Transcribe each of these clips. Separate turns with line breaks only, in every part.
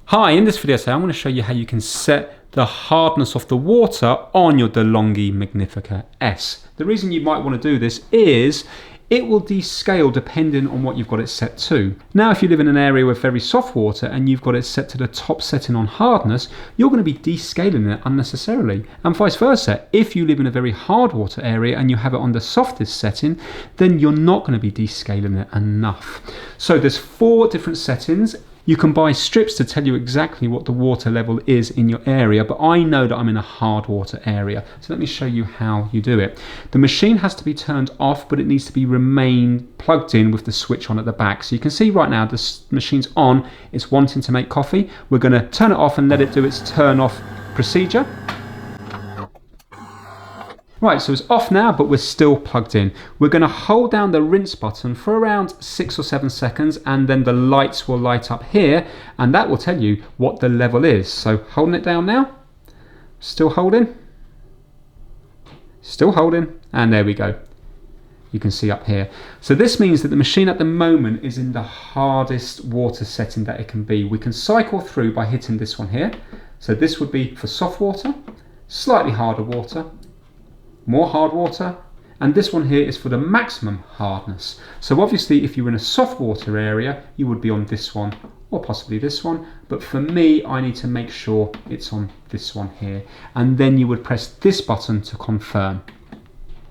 Hi, in this video today I'm going to show you how you can set the hardness of the water on your Delonghi Magnifica S. The reason you might want to do this is it will descale depending on what you've got it set to. Now if you live in an area with very soft water and you've got it set to the top setting on hardness, you're going to be descaling it unnecessarily. And vice versa, if you live in a very hard water area and you have it on the softest setting, then you're not going to be descaling it enough. So there's 4 different settings. You can buy strips to tell you exactly what the water level is in your area, but I know that I'm in a hard water area. So let me show you how you do it. The machine has to be turned off, but it needs to remain plugged in with the switch on at the back. So you can see right now the machine's on, it's wanting to make coffee. We're going to turn it off and let it do its turn off procedure. Right, so it's off now, but we're still plugged in. We're going to hold down the rinse button for around 6 or 7 seconds, and then the lights will light up here, and that will tell you what the level is. So holding it down now, still holding, and there we go. You can see up here. So this means that the machine at the moment is in the hardest water setting that it can be. We can cycle through by hitting this one here. So this would be for soft water, slightly harder water, more hard water, and this one here is for the maximum hardness. So obviously if you're in a soft water area you would be on this one or possibly this one, but for me I need to make sure it's on this one here, and then you would press this button to confirm,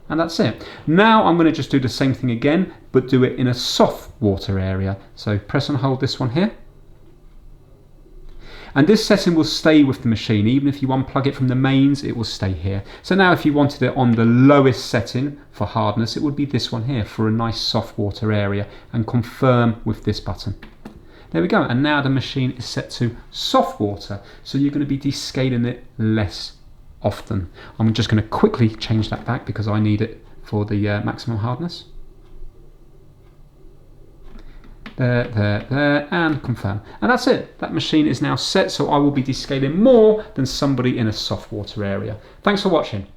and that's it. Now I'm going to just do the same thing again, but do it in a soft water area. So press and hold this one here. And this setting will stay with the machine. Even if you unplug it from the mains, it will stay here. So now if you wanted it on the lowest setting for hardness, it would be this one here for a nice soft water area, and confirm with this button. There we go. And now the machine is set to soft water. So you're going to be descaling it less often. I'm just going to quickly change that back because I need it for the maximum hardness. There, and confirm. And that's it. That machine is now set, so I will be descaling more than somebody in a soft water area. Thanks for watching.